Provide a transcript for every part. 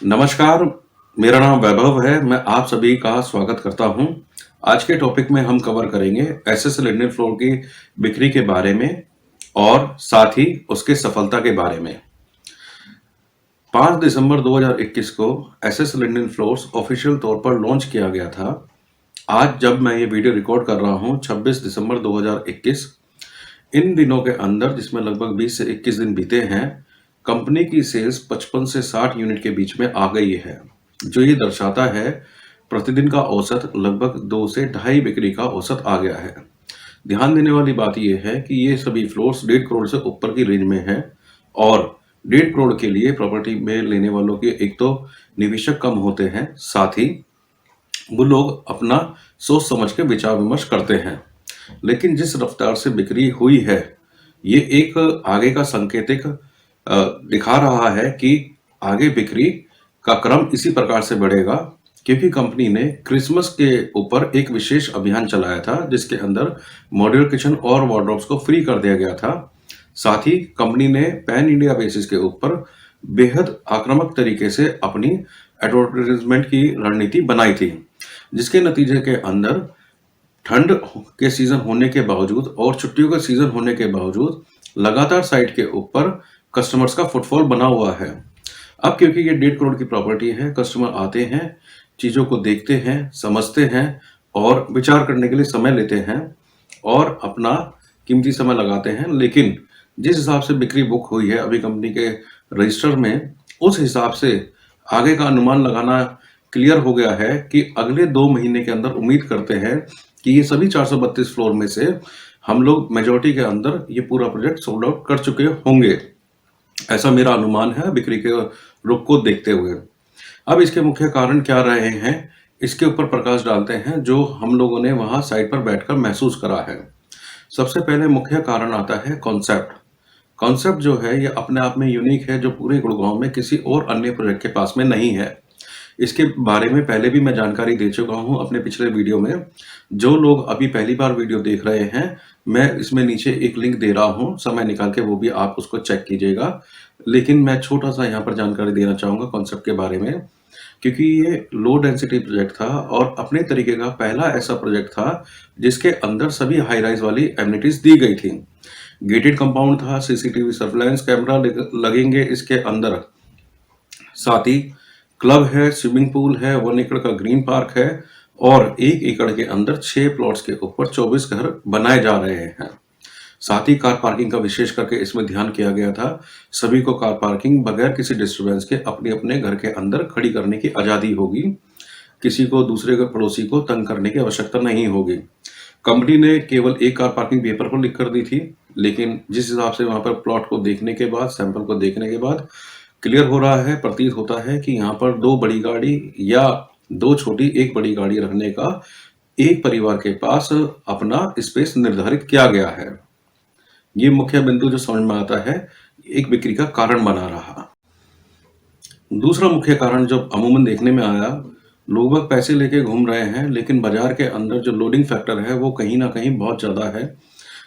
नमस्कार, मेरा नाम वैभव है। मैं आप सभी का स्वागत करता हूं। आज के टॉपिक में हम कवर करेंगे एसएस लिनन फ्लोर की बिक्री के बारे में और साथ ही उसकी सफलता के बारे में। 5 दिसंबर 2021 को एसएस लिनन फ्लोर्स ऑफिशियल तौर पर लॉन्च किया गया था। आज जब मैं ये वीडियो रिकॉर्ड कर रहा हूं 26 दिसंबर 2021, इन दिनों के अंदर जिसमें लगभग 20 से 21 दिन बीते हैं, कंपनी की सेल्स 55 से 60 यूनिट के बीच में आ गई है, जो ये दर्शाता है प्रतिदिन का औसत लगभग 2 से ढाई बिक्री का औसत आ गया है। ध्यान देने वाली बात यह है कि ये सभी फ्लोर्स 1.5 करोड़ से ऊपर की रेंज में है और 1.5 करोड़ के लिए प्रॉपर्टी में लेने वालों के एक तो निवेशक कम होते हैं, साथ ही वो लोग अपना सोच समझ के विचार विमर्श करते हैं। लेकिन जिस रफ्तार से बिक्री हुई है, ये एक आगे का संकेतिक दिखा रहा है कि आगे बिक्री का क्रम इसी प्रकार से बढ़ेगा, क्योंकि कंपनी ने क्रिसमस के ऊपर एक विशेष अभियान चलाया था जिसके अंदर मॉड्यूलर किचन और वार्डरोब्स को फ्री कर दिया गया था। साथ ही कंपनी ने पैन इंडिया बेसिस के ऊपर बेहद आक्रामक तरीके से अपनी एडवर्टाइजमेंट की रणनीति बनाई थी, जिसके नतीजे के अंदर ठंड के सीजन होने के बावजूद और छुट्टियों का सीजन होने के बावजूद लगातार साइट के ऊपर कस्टमर्स का फुटफॉल बना हुआ है। अब क्योंकि ये 1.5 करोड़ की प्रॉपर्टी है, कस्टमर आते हैं, चीज़ों को देखते हैं, समझते हैं और विचार करने के लिए समय लेते हैं और अपना कीमती समय लगाते हैं। लेकिन जिस हिसाब से बिक्री बुक हुई है अभी कंपनी के रजिस्टर में, उस हिसाब से आगे का अनुमान लगाना क्लियर हो गया है कि अगले 2 महीने के अंदर उम्मीद करते हैं कि ये सभी 432 फ्लोर में से हम लोग मेजॉरिटी के अंदर ये पूरा प्रोजेक्ट सोल्ड आउट कर चुके होंगे। ऐसा मेरा अनुमान है बिक्री के रुख को देखते हुए। अब इसके मुख्य कारण क्या रहे हैं, इसके ऊपर प्रकाश डालते हैं जो हम लोगों ने वहां साइट पर बैठकर महसूस करा है। सबसे पहले मुख्य कारण आता है कॉन्सेप्ट। कॉन्सेप्ट जो है ये अपने आप में यूनिक है, जो पूरे गुड़गांव में किसी और अन्य प्रोजेक्ट के पास में नहीं है। इसके बारे में पहले भी मैं जानकारी दे चुका हूं अपने पिछले वीडियो में। जो लोग अभी पहली बार वीडियो देख रहे हैं, मैं इसमें नीचे एक लिंक दे रहा हूं, समय निकाल के वो भी आप उसको चेक कीजिएगा। लेकिन मैं छोटा सा यहाँ पर जानकारी देना चाहूँगा कॉन्सेप्ट के बारे में, क्योंकि ये लो डेंसिटी प्रोजेक्ट था और अपने तरीके का पहला ऐसा प्रोजेक्ट था जिसके अंदर सभी हाई राइज वाली एमिनिटीज दी गई थी। गेटेड कंपाउंड था, सीसीटीवी सर्विलांस कैमरा लगेंगे इसके अंदर, साथ ही क्लब है, स्विमिंग पूल है, 1 एकड़ का ग्रीन पार्क है और 1 एकड़ के अंदर 6 प्लॉट्स के ऊपर 24 घर बनाए जा रहे हैं। साथ ही कार पार्किंग का विशेष करके इसमें ध्यान किया गया था। सभी को कार पार्किंग बगैर किसी डिस्टरबेंस के अपने अपने घर के अंदर खड़ी करने की आज़ादी होगी। किसी को दूसरे घर पड़ोसी को तंग करने की आवश्यकता नहीं होगी। कंपनी ने केवल एक कार पार्किंग पेपर पर लिख कर दी थी, लेकिन जिस हिसाब से वहां पर प्लॉट को देखने के बाद, सैंपल को देखने के बाद क्लियर हो रहा है, प्रतीत होता है कि यहाँ पर 2 बड़ी गाड़ी या 2 छोटी 1 बड़ी गाड़ी रखने का एक परिवार के पास अपना स्पेस निर्धारित किया गया है। ये मुख्य बिंदु जो समझ में आता है, एक बिक्री का कारण बना रहा। दूसरा मुख्य कारण जो अमूमन देखने में आया, लोग बाग पैसे लेके घूम रहे हैं, लेकिन बाजार के अंदर जो लोडिंग फैक्टर है वो कहीं ना कहीं बहुत ज़्यादा है।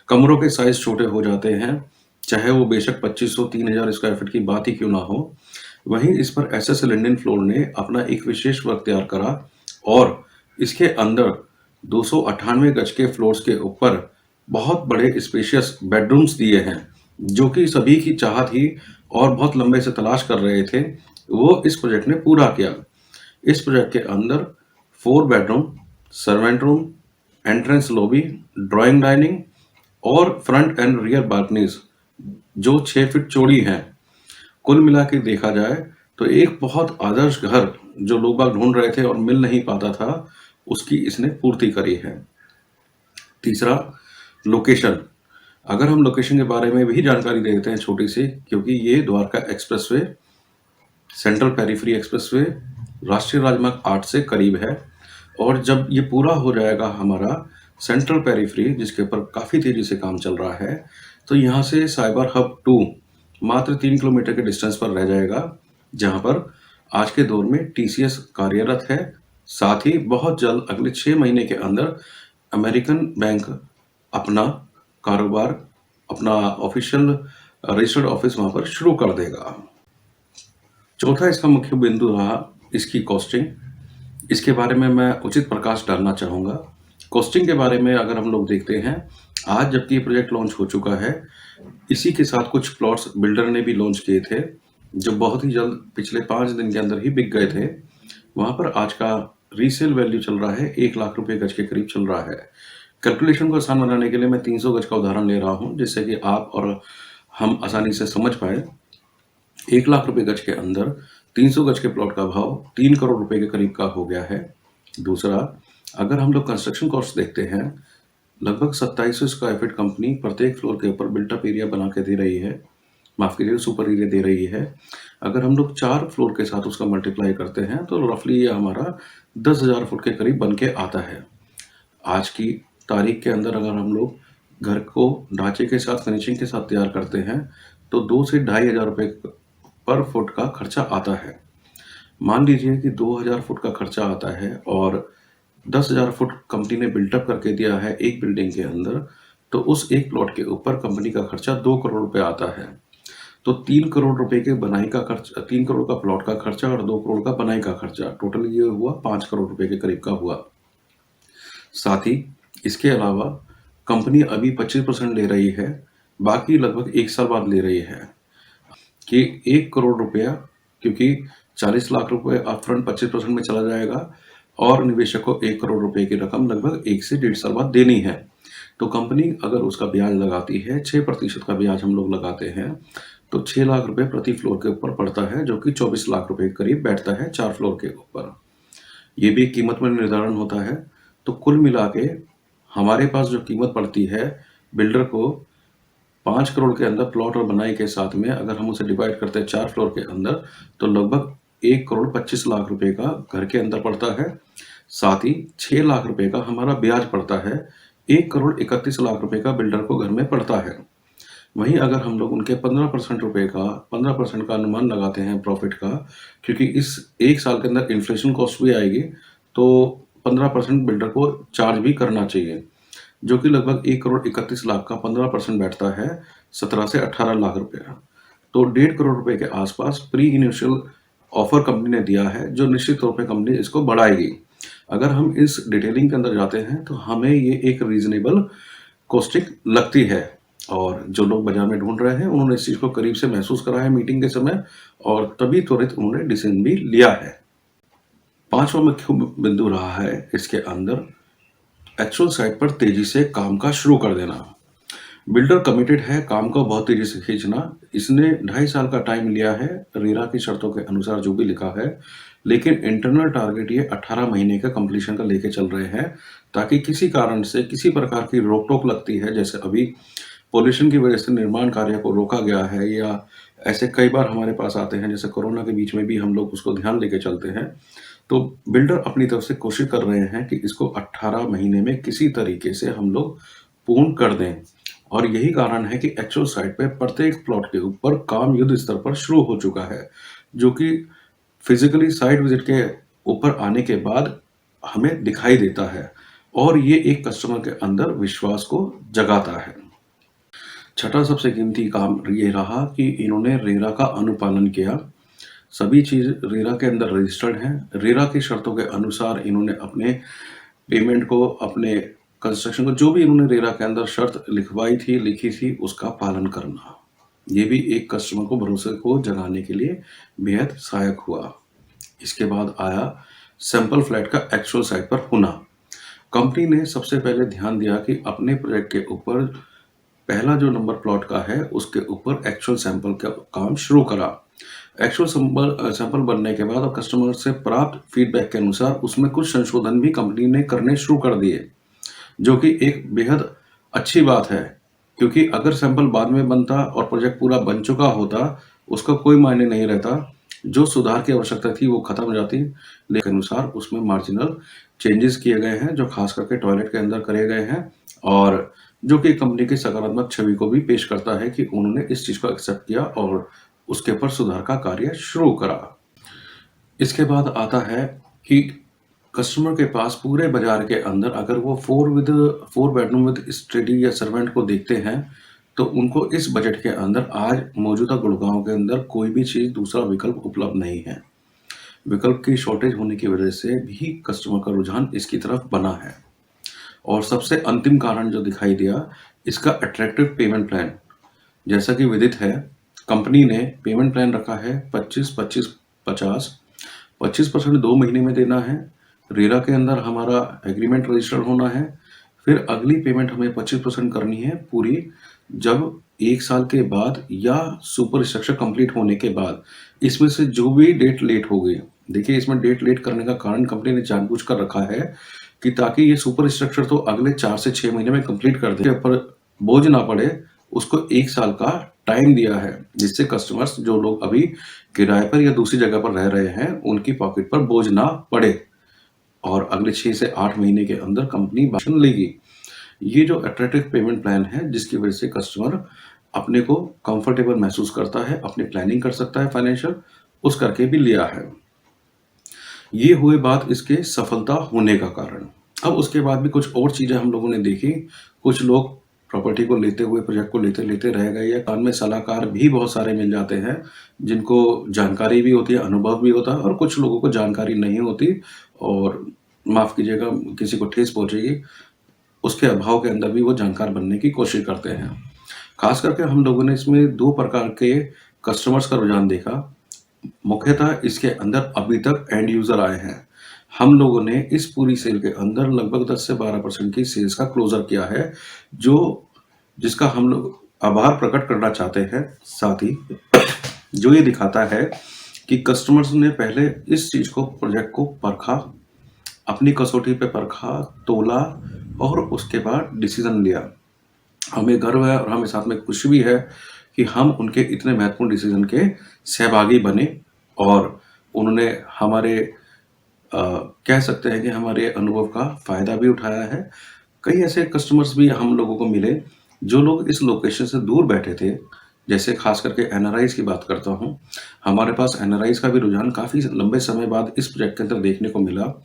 कमरों के साइज छोटे हो जाते हैं, चाहे वो बेशक 2500-3000 स्क्वायर फीट की बात ही क्यों ना हो। वहीं इस पर एसएस लिनन फ्लोर ने अपना एक विशेष वर्क तैयार करा और इसके अंदर 298 गज के फ्लोर्स के ऊपर बहुत बड़े स्पेशियस बेडरूम्स दिए हैं, जो कि सभी की चाह थी और बहुत लंबे से तलाश कर रहे थे। वो इस प्रोजेक्ट ने पूरा किया। इस प्रोजेक्ट के अंदर 4 bedroom, servant room, entrance lobby, drawing dining और फ्रंट एंड रियर बालकनीज जो 6 फीट चौड़ी हैं। कुल मिला के देखा जाए तो एक बहुत आदर्श घर जो लोग बाग ढूंढ रहे थे और मिल नहीं पाता था, उसकी इसने पूर्ति करी है। तीसरा, लोकेशन। अगर हम लोकेशन के बारे में भी जानकारी दे देते हैं छोटी सी, क्योंकि ये Dwarka expressway, central periphery expressway, राष्ट्रीय राजमार्ग 8 से करीब है और जब ये पूरा हो जाएगा हमारा सेंट्रल पेरिफेरी, जिसके ऊपर काफ़ी तेज़ी से काम चल रहा है, तो यहाँ से साइबर हब 2 मात्र 3 किलोमीटर के डिस्टेंस पर रह जाएगा, जहाँ पर आज के दौर में टीसीएस कार्यरत है। साथ ही बहुत जल्द अगले 6 महीने के अंदर अमेरिकन बैंक अपना कारोबार, अपना ऑफिशियल रजिस्टर्ड ऑफिस वहाँ पर शुरू कर देगा। चौथा इसका मुख्य बिंदु रहा इसकी कॉस्टिंग। इसके बारे में मैं उचित प्रकाश डालना चाहूँगा। कॉस्टिंग के बारे में अगर हम लोग देखते हैं, आज जबकि ये प्रोजेक्ट लॉन्च हो चुका है, इसी के साथ कुछ प्लॉट्स बिल्डर ने भी लॉन्च किए थे, जो बहुत ही जल्द पिछले 5 दिन के अंदर ही बिक गए थे। वहाँ पर आज का रीसेल वैल्यू चल रहा है 1 लाख रुपए गज के करीब चल रहा है। कैलकुलेशन को आसान बनाने के लिए मैं 300 गज का उदाहरण ले रहा हूँ, जिससे कि आप और हम आसानी से समझ पाएँ। 1 लाख रुपए गज के अंदर 300 गज के प्लॉट का भाव 3 करोड़ रुपए के करीब का हो गया है। दूसरा, अगर हम लोग कंस्ट्रक्शन कॉस्ट देखते हैं, लगभग 2700 स्क्वायर फीट कंपनी प्रत्येक फ्लोर के ऊपर बिल्टअप एरिया बना के दे रही है, माफ कीजिएगा सुपर एरिया दे रही है। अगर हम लोग 4 फ्लोर के साथ उसका मल्टीप्लाई करते हैं तो रफली ये हमारा 10,000 फुट के करीब बन के आता है। आज की तारीख के अंदर अगर हम लोग घर को ढांचे के साथ फिनिशिंग के साथ तैयार करते हैं तो 2 से 2,500 रुपए पर फुट का खर्चा आता है। मान लीजिए कि 2,000 फुट का खर्चा आता है और 10,000 फुट कंपनी ने बिल्टअप करके दिया है एक बिल्डिंग के अंदर, तो उस एक प्लॉट के ऊपर कंपनी का खर्चा 2 करोड़ रुपए आता है। तो 3 करोड़ रुपए के बनाई का खर्च, 3 करोड़ का प्लॉट का खर्चा और 2 करोड़ का बनाई का खर्चा, टोटल ये हुआ 5 करोड़ रुपए के करीब का हुआ। साथ ही इसके अलावा कंपनी अभी 25% ले रही है, बाकी लगभग 1 साल बाद ले रही है कि 1 करोड़ रुपया, क्योंकि 40 लाख रुपए अपफ्रंट 25% में चला जाएगा और निवेशक को 1 करोड़ रुपए की रकम लगभग 1 से 1.5 साल बाद देनी है। तो कंपनी अगर उसका ब्याज लगाती है, 6% का ब्याज हम लोग लगाते हैं, तो 6 लाख रुपए प्रति फ्लोर के ऊपर पड़ता है, जो कि 24 लाख रुपए के करीब बैठता है 4 फ्लोर के ऊपर। ये भी कीमत में निर्धारण होता है। तो कुल मिला के हमारे पास जो कीमत पड़ती है बिल्डर को 5 करोड़ के अंदर प्लॉट और बनाई के साथ में, अगर हम उसे डिवाइड करते हैं 4 फ्लोर के अंदर, तो लगभग 1 करोड़ 25 लाख रुपए का घर के अंदर पड़ता है। साथ ही 6 लाख रुपए का हमारा ब्याज पड़ता है। 1 करोड़ 31 लाख रुपए का बिल्डर को घर में पड़ता है। वहीं अगर हम लोग उनके 15% का अनुमान लगाते हैं प्रॉफिट का, क्योंकि इस 1 साल के अंदर इन्फ्लेशन कॉस्ट भी आएगी, तो 15% बिल्डर को चार्ज भी करना चाहिए, जो कि लगभग 1 करोड़ 31 लाख का 15% बैठता है 17 से 18 लाख रुपया। तो 1.5 करोड़ रुपए के आसपास प्री इनिशियल ऑफर कंपनी ने दिया है, जो निश्चित तौर पे कंपनी इसको बढ़ाएगी। अगर हम इस डिटेलिंग के अंदर जाते हैं तो हमें ये एक रीजनेबल कॉस्टिंग लगती है, और जो लोग बाजार में ढूंढ रहे हैं उन्होंने इस चीज को करीब से महसूस करा है मीटिंग के समय, और तभी त्वरित उन्होंने डिसीजन भी लिया है। पांचवा मुख्य बिंदु रहा है इसके अंदर एक्चुअल साइट पर तेजी से काम का शुरू कर देना। बिल्डर कमिटेड है काम को बहुत तेजी से खींचना। इसने 2.5 साल का टाइम लिया है रेरा की शर्तों के अनुसार जो भी लिखा है, लेकिन इंटरनल टारगेट ये 18 महीने का कंप्लीशन का लेके चल रहे हैं, ताकि किसी कारण से किसी प्रकार की रोक टोक लगती है, जैसे अभी पोल्यूशन की वजह से निर्माण कार्य को रोका गया है, या ऐसे कई बार हमारे पास आते हैं, जैसे कोरोना के बीच में भी हम लोग उसको ध्यान लेके चलते हैं। तो बिल्डर अपनी तरफ से कोशिश कर रहे हैं कि इसको 18 महीने में किसी तरीके से हम लोग पूर्ण कर दें, और यही कारण है कि एक्चुअल साइट पे प्रत्येक प्लॉट के ऊपर काम युद्ध स्तर पर शुरू हो चुका है, जो कि फिजिकली साइट विजिट के ऊपर आने के बाद हमें दिखाई देता है, और ये एक कस्टमर के अंदर विश्वास को जगाता है। छठा सबसे कीमती काम ये रहा कि इन्होंने रेरा का अनुपालन किया। सभी चीज रेरा के अंदर रजिस्टर्ड है। रेरा की शर्तों के अनुसार इन्होंने अपने पेमेंट को, अपने कंस्ट्रक्शन को, जो भी इन्होंने रेरा के अंदर शर्त लिखवाई थी, लिखी थी, उसका पालन करना, ये भी एक कस्टमर को भरोसे को जगाने के लिए बेहद सहायक हुआ। इसके बाद आया सैंपल फ्लैट का एक्चुअल साइट पर होना। कंपनी ने सबसे पहले ध्यान दिया कि अपने प्रोजेक्ट के ऊपर पहला जो नंबर प्लॉट का है उसके ऊपर एक्चुअल सैंपल का काम शुरू करा। एक्चुअल सैंपल बनने के बाद और कस्टमर से प्राप्त फीडबैक के अनुसार उसमें कुछ संशोधन भी कंपनी ने करने शुरू कर दिए, जो कि एक बेहद अच्छी बात है, क्योंकि अगर सैंपल बाद में बनता और प्रोजेक्ट पूरा बन चुका होता, उसका कोई मायने नहीं रहता। जो सुधार की आवश्यकता थी वो खत्म हो जाती, लेकिन अनुसार उसमें मार्जिनल चेंजेस किए गए हैं, जो खास करके टॉयलेट के अंदर करे गए हैं, और जो कि कंपनी की सकारात्मक छवि को भी पेश करता है कि उन्होंने इस चीज को एक्सेप्ट किया और उसके ऊपर सुधार का कार्य शुरू करा। इसके बाद आता है कि कस्टमर के पास पूरे बाजार के अंदर अगर वो 4 बेडरूम विद स्टडी या सर्वेंट को देखते हैं, तो उनको इस बजट के अंदर आज मौजूदा गुड़गाँव के अंदर कोई भी चीज़ दूसरा विकल्प उपलब्ध नहीं है। विकल्प की शॉर्टेज होने की वजह से भी कस्टमर का रुझान इसकी तरफ बना है। और सबसे अंतिम कारण जो दिखाई दिया, इसका अट्रैक्टिव पेमेंट प्लान। जैसा कि विदित है, कंपनी ने पेमेंट प्लान रखा है 25-25-50। 25% 2 महीने में देना है। रेरा के अंदर हमारा एग्रीमेंट रजिस्टर्ड होना है। फिर अगली पेमेंट हमें 25% करनी है पूरी, जब 1 साल के बाद या सुपर स्ट्रक्चर कंप्लीट होने के बाद। इसमें से जो भी डेट लेट हो गई, देखिए इसमें डेट लेट करने का कारण कंपनी ने जानबूझकर रखा है कि ताकि ये सुपर स्ट्रक्चर तो अगले 4 से 6 महीने में कंप्लीट कर दे, पर बोझ ना पड़े, उसको 1 साल का टाइम दिया है, जिससे कस्टमर्स जो लोग अभी किराए पर या दूसरी जगह पर रह रहे हैं, उनकी पॉकेट पर बोझ ना पड़े और अगले 6 से 8 महीने के अंदर कंपनी एक्शन लेगी। ये जो अट्रैक्टिव पेमेंट प्लान है, जिसकी वजह से कस्टमर अपने को कंफर्टेबल महसूस करता है, अपनी प्लानिंग कर सकता है फाइनेंशियल, उस करके भी लिया है। ये हुए बात इसके सफलता होने का कारण। अब उसके बाद भी कुछ और चीज़ें हम लोगों ने देखी। कुछ लोग प्रॉपर्टी को लेते हुए, प्रोजेक्ट को लेते-लेते रह गए, या कान में सलाहकार भी बहुत सारे मिल जाते हैं, जिनको जानकारी भी होती है, अनुभव भी होता है, और कुछ लोगों को जानकारी नहीं होती और माफ़ कीजिएगा, किसी को ठेस पहुँचेगी, उसके अभाव के अंदर भी वो जानकार बनने की कोशिश करते हैं। खास करके हम लोगों ने इसमें 2 प्रकार के कस्टमर्स का रुझान देखा। मुख्यतः इसके अंदर अभी तक एंड यूज़र आए हैं। हम लोगों ने इस पूरी सेल के अंदर लगभग 10 से 12% की सेल्स का क्लोज़र किया है, जो जिसका हम लोग आभार प्रकट करना चाहते हैं। साथ ही जो ये दिखाता है कि कस्टमर्स ने पहले इस चीज़ को, प्रोजेक्ट को परखा, अपनी कसौटी पे परखा, तोला और उसके बाद डिसीज़न लिया। हमें गर्व है और हमें साथ में खुशी भी है कि हम उनके इतने महत्वपूर्ण डिसीज़न के सहभागी बने और उन्होंने हमारे कह सकते हैं कि हमारे अनुभव का फ़ायदा भी उठाया है। कई ऐसे कस्टमर्स भी हम लोगों को मिले, जो लोग इस लोकेशन से दूर बैठे थे। जैसे खास करके एनआरआईज़ की बात करता हूँ। हमारे पास एनआरआईज़ का भी रुझान काफ़ी लंबे समय बाद इस प्रोजेक्ट के अंदर देखने को मिला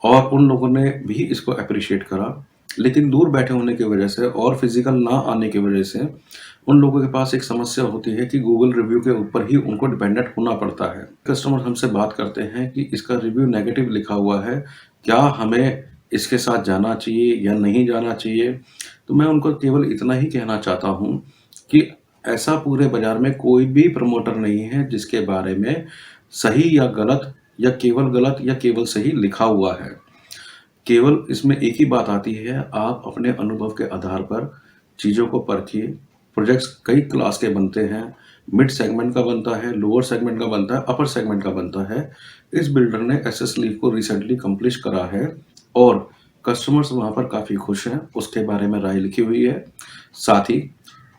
और उन लोगों ने भी इसको एप्रिशिएट करा। लेकिन दूर बैठे होने की वजह से और फिज़िकल ना आने की वजह से उन लोगों के पास एक समस्या होती है कि गूगल रिव्यू के ऊपर ही उनको डिपेंडेंट होना पड़ता है। कस्टमर हमसे बात करते हैं कि इसका रिव्यू नेगेटिव लिखा हुआ है, क्या हमें इसके साथ जाना चाहिए या नहीं जाना चाहिए? तो मैं उनको केवल इतना ही कहना चाहता हूँ कि ऐसा पूरे बाज़ार में कोई भी प्रमोटर नहीं है जिसके बारे में सही या गलत, या केवल गलत या केवल सही लिखा हुआ है। केवल इसमें एक ही बात आती है, आप अपने अनुभव के आधार पर चीज़ों को परखिए। प्रोजेक्ट्स कई क्लास के बनते हैं, मिड सेगमेंट का बनता है, लोअर सेगमेंट का बनता है, अपर सेगमेंट का बनता है। इस बिल्डर ने एसएस लीव को रिसेंटली कंप्लीट करा है और कस्टमर्स वहाँ पर काफ़ी खुश हैं, उसके बारे में राय लिखी हुई है। साथ ही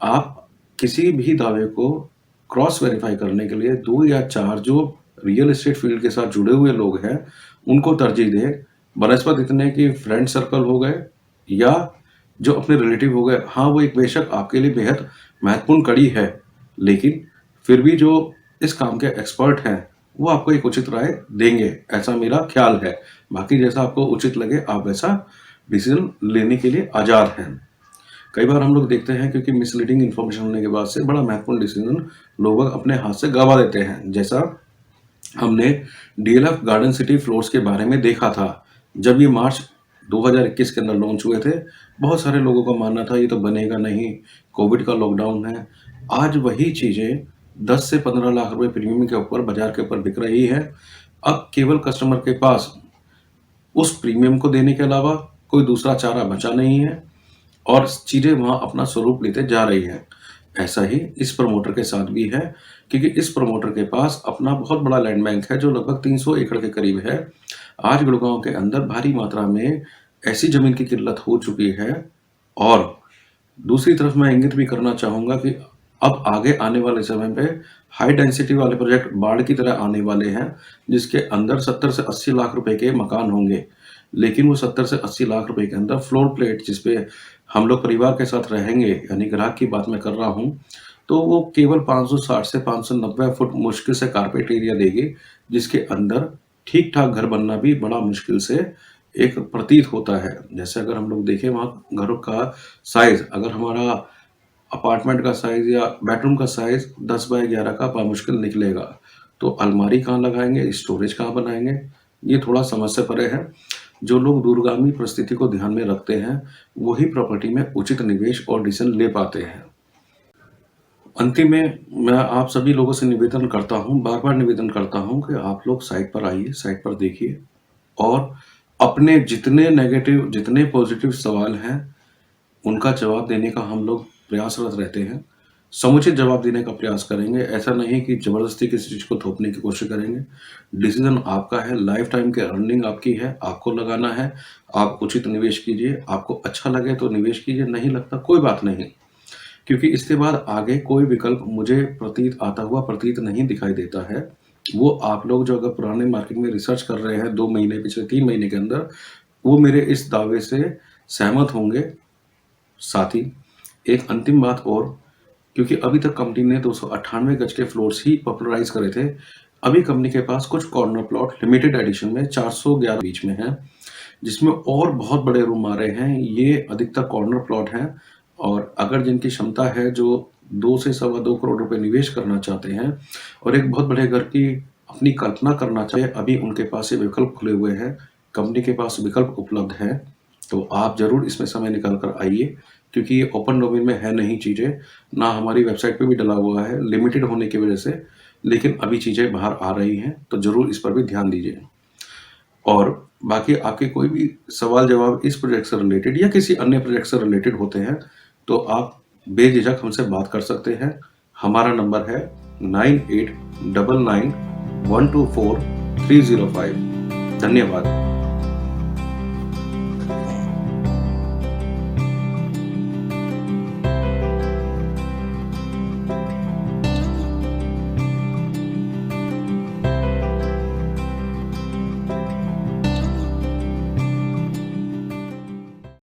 आप किसी भी दावे को क्रॉस वेरीफाई करने के लिए 2 या 4 जो रियल एस्टेट फील्ड के साथ जुड़े हुए लोग हैं, उनको तरजीह दें। बनस्पत इतने कि फ्रेंड सर्कल हो गए या जो अपने रिलेटिव हो गए, हाँ, वो एक बेशक आपके लिए बेहद महत्वपूर्ण कड़ी है, लेकिन फिर भी जो इस काम के एक्सपर्ट हैं, वो आपको एक उचित राय देंगे, ऐसा मेरा ख्याल है। बाकी जैसा आपको उचित लगे, आप वैसा डिसीज़न लेने के लिए आज़ाद हैं। कई बार हम लोग देखते हैं, क्योंकि मिसलीडिंग इन्फॉर्मेशन होने के बाद से बड़ा महत्वपूर्ण डिसीज़न लोग अपने हाथ से गँवा देते हैं। जैसा हमने डीएलएफ गार्डन सिटी फ्लोर्स के बारे में देखा था। जब ये मार्च 2021 के अंदर लॉन्च हुए थे, बहुत सारे लोगों का मानना था ये तो बनेगा नहीं, कोविड का लॉकडाउन है। आज वही चीज़ें 10 से 15 लाख रुपए प्रीमियम के ऊपर बाज़ार के ऊपर बिक रही है। अब केवल कस्टमर के पास उस प्रीमियम को देने के अलावा कोई दूसरा चारा बचा नहीं है और चीज़ें वहाँ अपना स्वरूप लेते जा रही हैं। ऐसा ही इस प्रमोटर के साथ भी है, क्योंकि इस प्रमोटर के पास अपना बहुत बड़ा लैंड बैंक है, जो लगभग 300 एकड़ के करीब है। आज गुड़गाँव के अंदर भारी मात्रा में ऐसी ज़मीन की किल्लत हो चुकी है और दूसरी तरफ मैं इंगित भी करना चाहूँगा कि अब आगे आने वाले समय पे हाई डेंसिटी वाले प्रोजेक्ट बाढ़ की तरह आने वाले हैं, जिसके अंदर 70 से 80 लाख रुपए के मकान होंगे। लेकिन वो 70 से 80 लाख रुपए के अंदर फ्लोर प्लेट, जिस पे हम लोग परिवार के साथ रहेंगे, यानी ग्राहक की बात मैं कर रहा हूँ, तो वो केवल 560 से 590 फुट मुश्किल से कारपेट एरिया देगी, जिसके अंदर ठीक-ठाक घर बनना भी बड़ा मुश्किल से एक प्रतीत होता है। जैसे अगर हम लोग देखें, वहाँ घरों का साइज़ अगर हमारा अपार्टमेंट का साइज़ या बेडरूम का साइज़ 10 बाय 11 का बामुश्किल निकलेगा। तो अलमारी कहाँ लगाएँगे, स्टोरेज कहाँ बनाएँगे, ये थोड़ा समझ से परे है। जो लोग दूरगामी परिस्थिति को ध्यान में रखते हैं, वही प्रॉपर्टी में उचित निवेश और डिसीज़न ले पाते हैं। अंतिम में मैं आप सभी लोगों से निवेदन करता हूँ, बार-बार निवेदन करता हूँ कि आप लोग साइट पर आइए, साइट पर देखिए और अपने जितने नेगेटिव, जितने पॉज़िटिव सवाल हैं, उनका जवाब देने का हम लोग प्रयासरत रहते हैं। समुचित जवाब देने का प्रयास करेंगे, ऐसा नहीं कि ज़बरदस्ती किसी चीज़ को थोपने की कोशिश करेंगे। डिसीज़न आपका है, लाइफ़ टाइम की अर्निंग आपकी है, आपको लगाना है, आप उचित निवेश कीजिए, आपको अच्छा लगे तो निवेश कीजिए, नहीं लगता कोई बात नहीं। क्योंकि इसके बाद आगे कोई विकल्प मुझे आता हुआ प्रतीत नहीं दिखाई देता है। वो आप लोग जो अगर पुराने मार्केट में रिसर्च कर रहे हैं 2 महीने, पिछले 3 महीने के अंदर, वो मेरे इस दावे से सहमत होंगे। साथ ही एक अंतिम बात और, क्योंकि अभी तक कंपनी ने 298 गज के फ्लोर्स ही पॉपुलराइज़ करे थे। अभी कंपनी के पास कुछ कॉर्नर प्लॉट लिमिटेड एडिशन में 411 बीच में हैं, जिसमें और बहुत बड़े रूम आ रहे हैं। ये अधिकतर कॉर्नर प्लॉट हैं और अगर जिनकी क्षमता है, जो 2 से सवा 2 करोड़ रुपए निवेश करना चाहते हैं और एक बहुत बड़े घर की अपनी कल्पना करना चाहे, अभी उनके पास ये विकल्प खुले हुए हैं। कंपनी के पास विकल्प उपलब्ध है, तो आप ज़रूर इसमें समय निकाल कर आइए, क्योंकि ये ओपन डोमेन में है नहीं चीज़ें, ना हमारी वेबसाइट पे भी डला हुआ है, लिमिटेड होने की वजह से, लेकिन अभी चीज़ें बाहर आ रही हैं, तो ज़रूर इस पर भी ध्यान दीजिए। और बाकी आपके कोई भी सवाल-जवाब इस प्रोजेक्ट से रिलेटेड या किसी अन्य प्रोजेक्ट से रिलेटेड होते हैं, तो आप बेझिझक हमसे बात कर सकते हैं। हमारा नंबर है 9899124305। धन्यवाद।